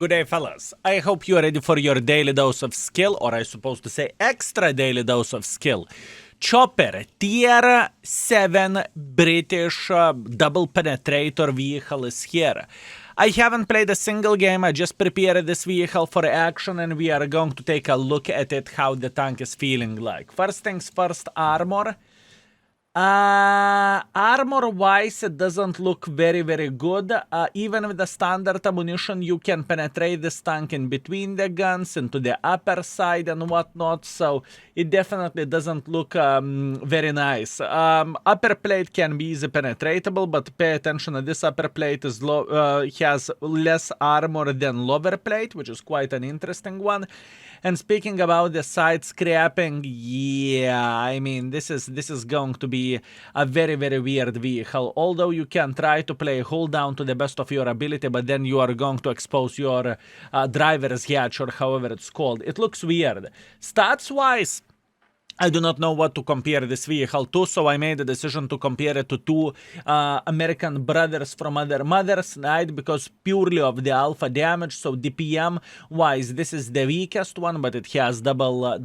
Good day, fellas. I hope you're ready for your daily dose of skill, or I supposed to say extra daily dose of skill. Chopper, Tier 7 British double penetrator vehicle is here. I haven't played a single game, I just prepared this vehicle for action and we are going to take a look at it, how the tank is feeling like. First things first, armor. Armor-wise, it doesn't look very good. Even with the standard ammunition, you can penetrate this tank in between the guns, into the upper side and whatnot, so it definitely doesn't look very nice. Upper plate can be easy penetratable, but pay attention that this upper plate is has less armor than lower plate, which is quite an interesting one. And speaking about the side scrapping, yeah, I mean, this is going to be a very weird vehicle. Although you can try to play hold down to the best of your ability, but then you are going to expose your driver's hatch or however it's called. It looks weird. Stats-wise, I do not know what to compare this vehicle to, so I made a decision to compare it to two American brothers from other mothers, right? Because purely of the alpha damage, so DPM wise, this is the weakest one, but it has double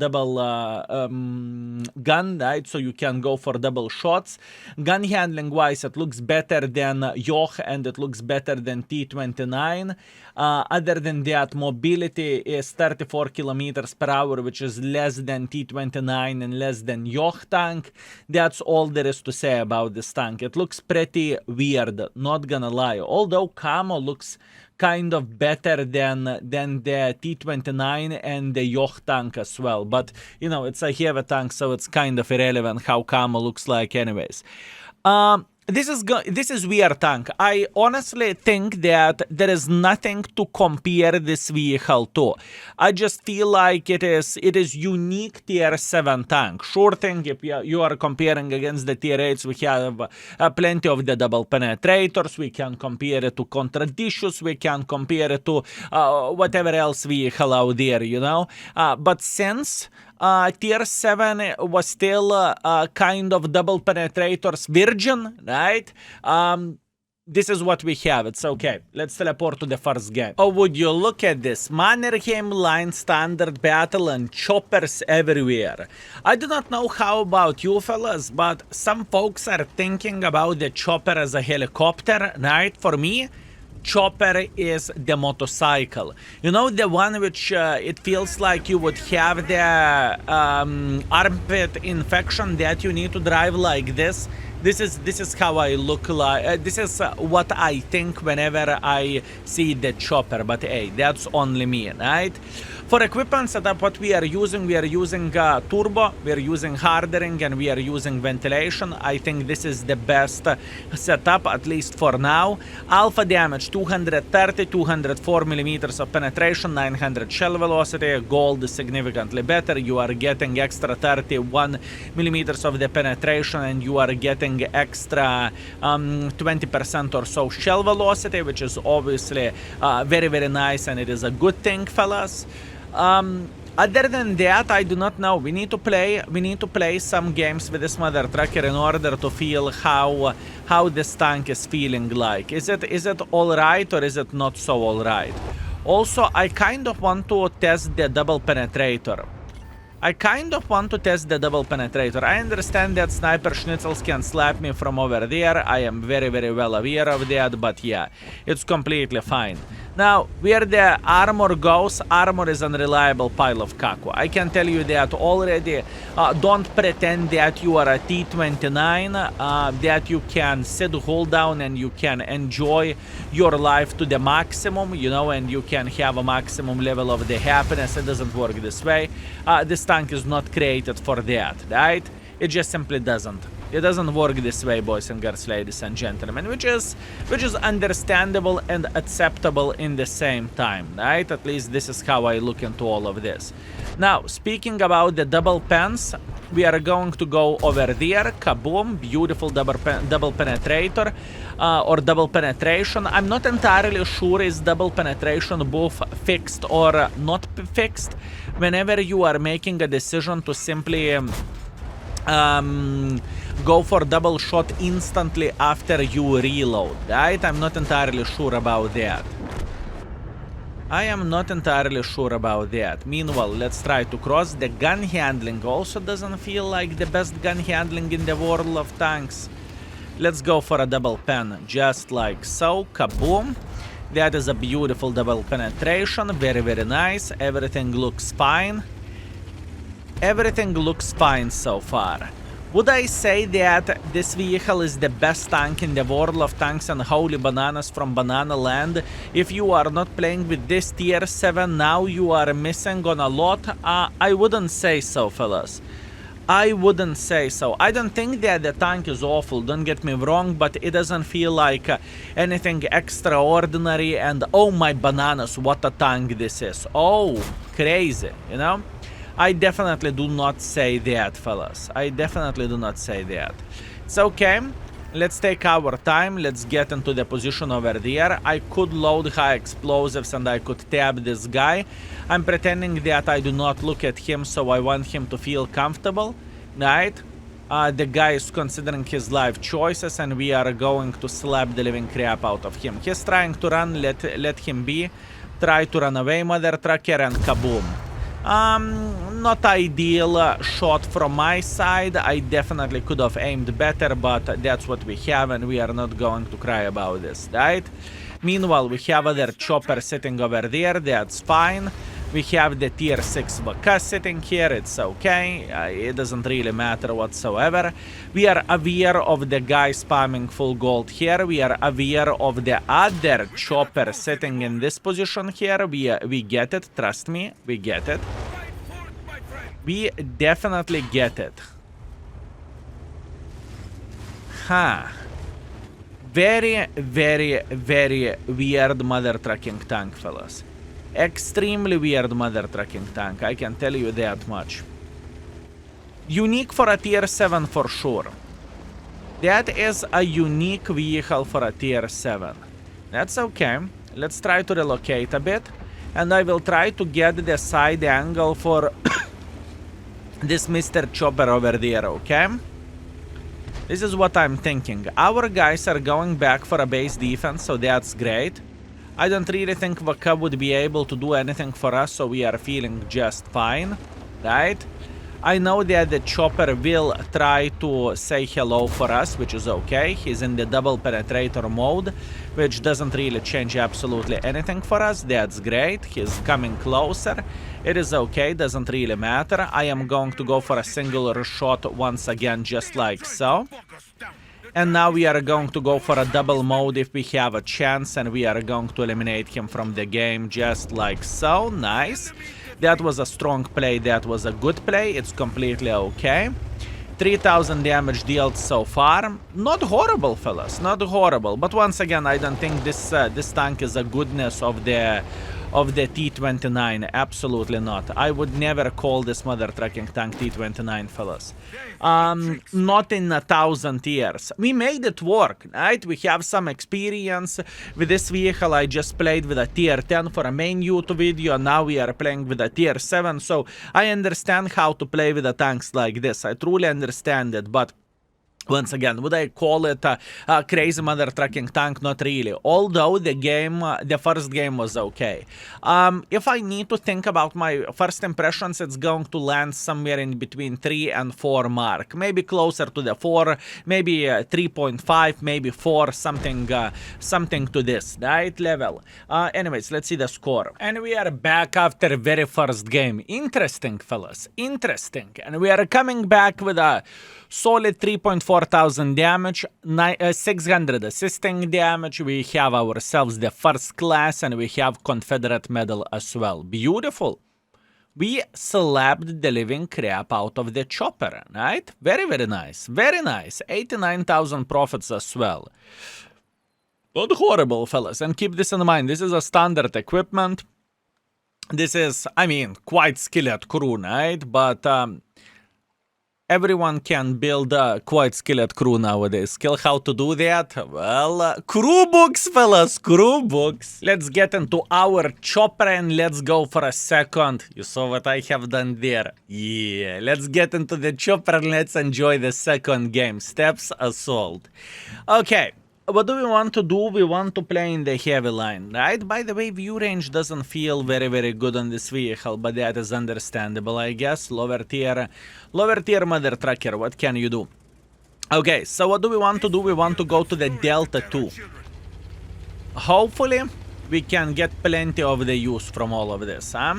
gun, right? So you can go for double shots. Gun handling wise, it looks better than Yoch and it looks better than T29. Other than that, mobility is 34 kilometers per hour, which is less than T29 and less than Yoch tank. That's all there is to say about this tank. It looks pretty weird, not gonna lie. Although camo looks kind of better than the T29 and the Yoch tank as well. But, you know, it's a heavy tank, so it's kind of irrelevant how camo looks like anyways. This is weird tank. I honestly think that there is nothing to compare this vehicle to. I just feel like it is unique tier 7 tank. Sure thing, if you are comparing against the tier 8s, we have plenty of the double penetrators. We can compare it to Contradicious. We can compare it to whatever else vehicle out there, you know. But since tier 7 was still kind of double penetrators virgin, right? This is what we have. It's okay. Let's teleport to the first game. Oh, would you look at this? Mannerheim Line standard battle and choppers everywhere. I do not know how about you fellas, but some folks are thinking about the chopper as a helicopter, right? For me, chopper is the motorcycle. You know, the one which it feels like you would have the armpit infection that you need to drive like this. This is how I look like. This is what I think whenever I see the chopper. But hey, that's only me, right? For equipment setup, what we are using turbo, we are using hardening, and we are using ventilation. I think this is the best setup, at least for now. Alpha damage, 230, 204 millimeters of penetration, 900 shell velocity. Gold is significantly better. You are getting extra 31 millimeters of the penetration, and you are getting extra 20% or so shell velocity, which is obviously very nice, and it is a good thing, fellas. Other than that, I do not know. We need to play some games with this mother trucker in order to feel how this tank is feeling like. Is it all right or is it not so all right? Also, I kind of want to test the double penetrator. I understand that sniper schnitzels can slap me from over there. I am very well aware of that, but yeah, it's completely fine. Now, where the armor goes, armor is an unreliable pile of caco. I can tell you that already. Don't pretend that you are a T29, that you can sit, hold down, and you can enjoy your life to the maximum, you know, and you can have a maximum level of the happiness. It doesn't work this way. This tank is not created for that, right? It just simply doesn't. It doesn't work this way, boys and girls, ladies and gentlemen, which is understandable and acceptable in the same time, right? At least this is how I look into all of this. Now, speaking about the double pens, we are going to go over there. Kaboom, beautiful double penetrator or double penetration. I'm not entirely sure is double penetration both fixed or not fixed. Whenever you are making a decision to simply go for double shot instantly after you reload, right? I'm not entirely sure about that. I am not entirely sure about that. Meanwhile, let's try to cross. The gun handling also doesn't feel like the best gun handling in the world of tanks. Let's go for a double pen, just like so. Kaboom. That is a beautiful double penetration. Very, very nice. Everything looks fine. Everything looks fine so far. Would I say that this vehicle is the best tank in the world of tanks and holy bananas from Banana Land? If you are not playing with this tier 7, now you are missing on a lot. I wouldn't say so, fellas. I wouldn't say so. I don't think that the tank is awful, don't get me wrong, but it doesn't feel like anything extraordinary. And oh my bananas, what a tank this is. Oh, crazy, you know? I definitely do not say that, fellas. I definitely do not say that. It's okay. Let's take our time. Let's get into the position over there. I could load high explosives and I could tab this guy. I'm pretending that I do not look at him, so I want him to feel comfortable. Right? The guy is considering his life choices and we are going to slap the living crap out of him. He's trying to run. Let him be. Try to run away, mother trucker, and kaboom. Not ideal shot from my side. I definitely could have aimed better, but that's what we have and we are not going to cry about this, right? Meanwhile, we have other chopper sitting over there. That's fine. We have the tier 6 Vaka sitting here. It's okay. It doesn't really matter whatsoever. We are aware of the guy spamming full gold here. We are aware of the other chopper sitting in this position here. We get it. Trust me. We get it. We definitely get it. Huh. Very, very, very weird mother trucking tank, fellas. Extremely weird mother trucking tank, I can tell you that much. Unique for a tier 7 for sure. That is a unique vehicle for a tier 7. That's okay. Let's try to relocate a bit. And I will try to get the side angle for this Mr. Chopper over there, okay? This is what I'm thinking. Our guys are going back for a base defense, so that's great. I don't really think Vaka would be able to do anything for us, so we are feeling just fine, right? I know that the chopper will try to say hello for us, which is okay. He's in the double penetrator mode, which doesn't really change absolutely anything for us. That's great. He's coming closer. It is okay. Doesn't really matter. I am going to go for a singular shot once again, just like so. And now we are going to go for a double mode if we have a chance, and we are going to eliminate him from the game just like so. Nice. That was a strong play. That was a good play. It's completely okay. 3000 damage dealt so far. Not horrible, fellas. Not horrible. But once again, I don't think this tank is a goodness of the T29. Absolutely not. I would never call this mother trucking tank T29, fellas. Not in 1,000 years. We made it work, right? We have some experience with this vehicle. I just played with a tier 10 for a main YouTube video. Now we are playing with a tier 7. So I understand how to play with the tanks like this. I truly understand it, but once again, would I call it a crazy mother trucking tank? Not really. Although the first game was okay. If I need to think about my first impressions, it's going to land somewhere in between 3 and 4 mark. Maybe closer to the 4, maybe 3.5, maybe 4, something to this, right? Level. Anyways, let's see the score. And we are back after very first game. Interesting, fellas. Interesting. And we are coming back with a solid 3.4 thousand damage, 600 assisting damage. We have ourselves the first class and we have Confederate medal as well. Beautiful. We slapped the living crap out of the chopper, right? Very, very nice. Very nice. 89,000 profits as well. Not horrible, fellas. And keep this in mind. This is a standard equipment. This is, I mean, quite skilled crew, right? But everyone can build a quite skilled crew nowadays. Skill how to do that? Well, crew books, fellas, crew books. Let's get into our chopper and let's go for a second. You saw what I have done there? Yeah, let's get into the chopper and let's enjoy the second game. Steps Assault. Okay. what do we want to do? We want to play in the heavy line, right? By the way, view range doesn't feel very good on this vehicle, but that is understandable, I guess. Lower tier mother trucker, what can you do? Okay, so what do we want to do? We want to go to the Delta 2. Hopefully, we can get plenty of the use from all of this, huh?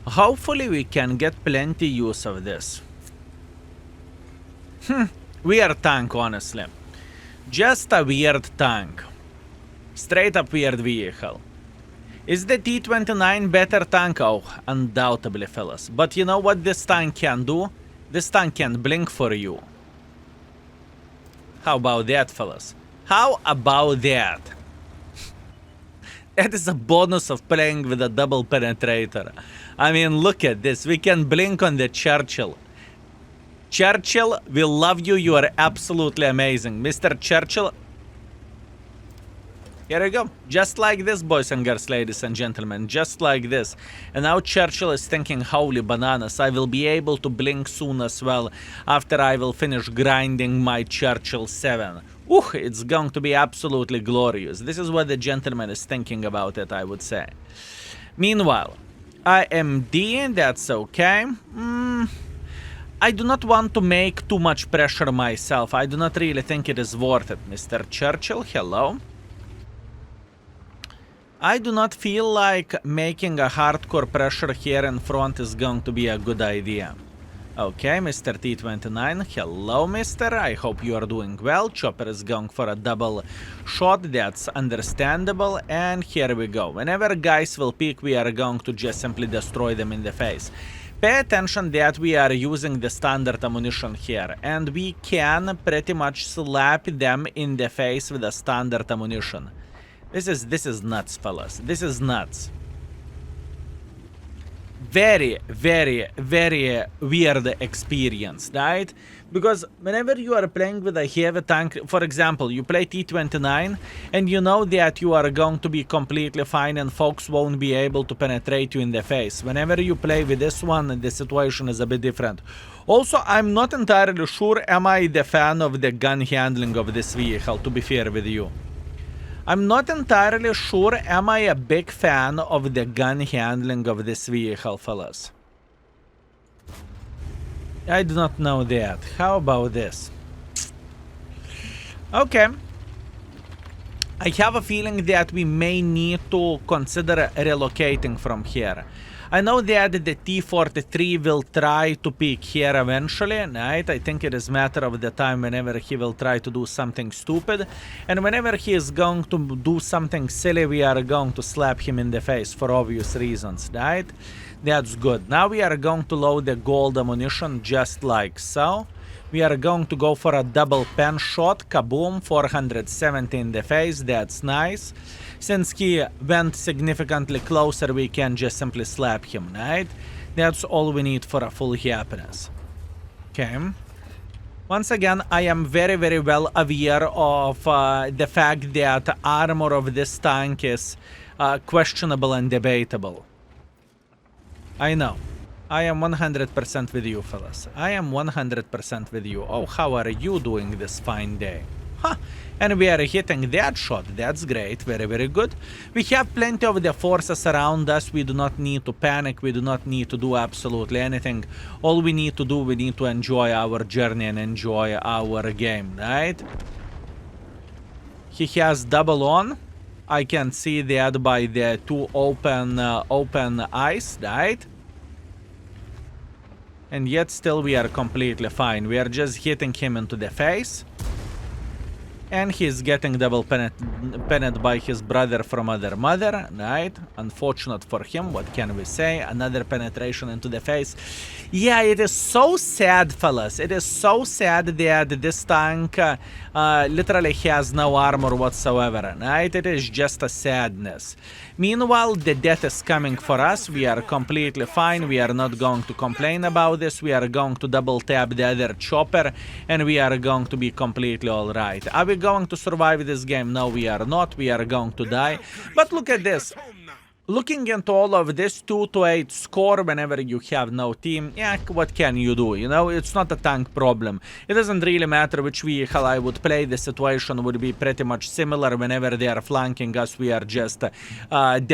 Hopefully, we can get plenty use of this. Weird tank, honestly. Just a weird tank. Straight up weird vehicle. Is the T-29 better tank? Oh, undoubtedly, fellas. But you know what this tank can do? This tank can blink for you. How about that, fellas? How about that? That is a bonus of playing with a double penetrator. I mean, look at this. We can blink on the Churchill. Churchill, we love you. You are absolutely amazing. Mr. Churchill. Here we go. Just like this, boys and girls, ladies and gentlemen. Just like this. And now Churchill is thinking, holy bananas, I will be able to blink soon as well after I will finish grinding my Churchill 7. It's going to be absolutely glorious. This is what the gentleman is thinking about it, I would say. Meanwhile, IMD, that's okay. I do not want to make too much pressure myself. I do not really think it is worth it. Mr. Churchill, hello. I do not feel like making a hardcore pressure here in front is going to be a good idea. Okay, Mr. T-29, hello, mister. I hope you are doing well. Chopper is going for a double shot. That's understandable. And here we go. Whenever guys will peek, we are going to just simply destroy them in the face. Pay attention that we are using the standard ammunition here. And we can pretty much slap them in the face with the standard ammunition. This is nuts, fellas. This is nuts. Very weird experience, right? Because whenever you are playing with a heavy tank, for example, you play T-29 and you know that you are going to be completely fine and folks won't be able to penetrate you in the face. Whenever you play with this one, the situation is a bit different. Also, I'm not entirely sure am I the fan of the gun handling of this vehicle, to be fair with you. I'm not entirely sure am I a big fan of the gun handling of this vehicle, fellas. I do not know that. How about this? Okay. I have a feeling that we may need to consider relocating from here. I know that the T-43 will try to peek here eventually, right? I think it is a matter of the time whenever he will try to do something stupid. And whenever he is going to do something silly, we are going to slap him in the face for obvious reasons, right? That's good. Now we are going to load the gold ammunition just like so. We are going to go for a double pen shot. Kaboom, 470 in the face. That's nice. Since he went significantly closer, we can just simply slap him, right? That's all we need for a full happiness. Okay. Once again, I am very well aware of the fact that armor of this tank is questionable and debatable. I know. I am 100% with you, fellas. I am 100% with you. Oh, how are you doing this fine day? Huh. And we are hitting that shot. That's great. Very good. We have plenty of the forces around us. We do not need to panic. We do not need to do absolutely anything. All we need to do, we need to enjoy our journey and enjoy our game, right? He has double on. I can see that by the two open eyes, right? And yet still we are completely fine. We are just hitting him into the face. And he's getting double penned by his brother from other mother, right? Unfortunate for him, what can we say? Another penetration into the face. Yeah, it is so sad, fellas. It is so sad that this tank literally has no armor whatsoever, right? It is just a sadness. Meanwhile, the death is coming for us. We are completely fine. We are not going to complain about this. We are going to double tap the other chopper, and we are going to be completely alright. Are we going to survive this game? No, we are not. We are going to die. But look at this. Looking into all of this 2-8 score whenever you have no team, yeah, what can you do? You know, it's not a tank problem. It doesn't really matter which vehicle I would play. The situation would be pretty much similar whenever they are flanking us. We are just dead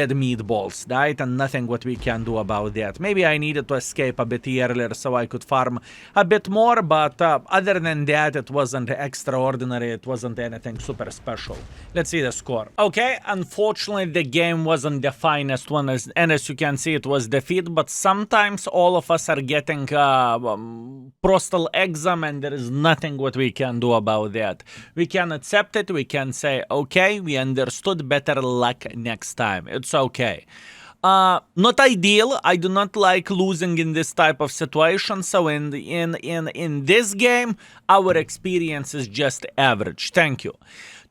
meatballs, right? And nothing what we can do about that. Maybe I needed to escape a bit earlier so I could farm a bit more, but other than that, it wasn't extraordinary. It wasn't anything super special. Let's see the score. Okay, unfortunately, the game wasn't the finest one, and as you can see, it was defeat, but sometimes all of us are getting prostal exam, and there is nothing what we can do about that. We can accept it, we can say, okay, we understood, better luck next time. It's okay. Not ideal. I do not like losing in this type of situation. So in this game, our experience is just average. Thank you.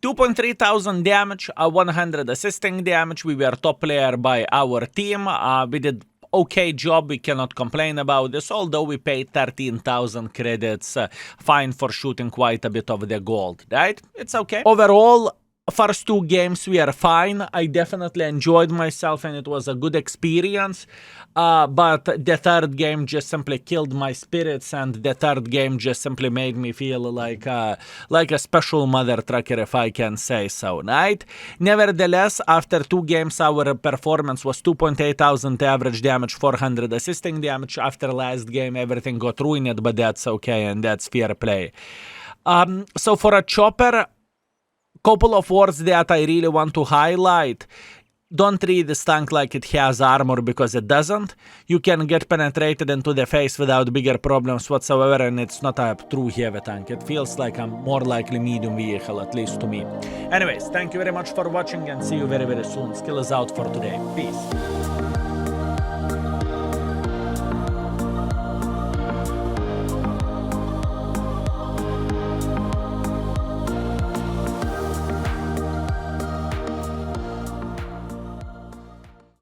2.3 thousand damage, 100 assisting damage. We were top player by our team. We did okay job. We cannot complain about this, although we paid 13,000 credits fine for shooting quite a bit of the gold, right? It's okay. Overall, first two games we are fine. I definitely enjoyed myself and it was a good experience. But the third game just simply killed my spirits, and the third game just simply made me feel like a special mother trucker, if I can say so, right? Nevertheless, after two games, our performance was 2.8 thousand average damage, 400 assisting damage. After last game, everything got ruined, but that's okay, and that's fair play. So for a chopper, couple of words that I really want to highlight. Don't treat this tank like it has armor, because it doesn't. You can get penetrated into the face without bigger problems whatsoever, and it's not a true heavy tank. It feels like a more likely medium vehicle, at least to me. Anyways, thank you very much for watching, and see you very, very soon. Skill is out for today. Peace.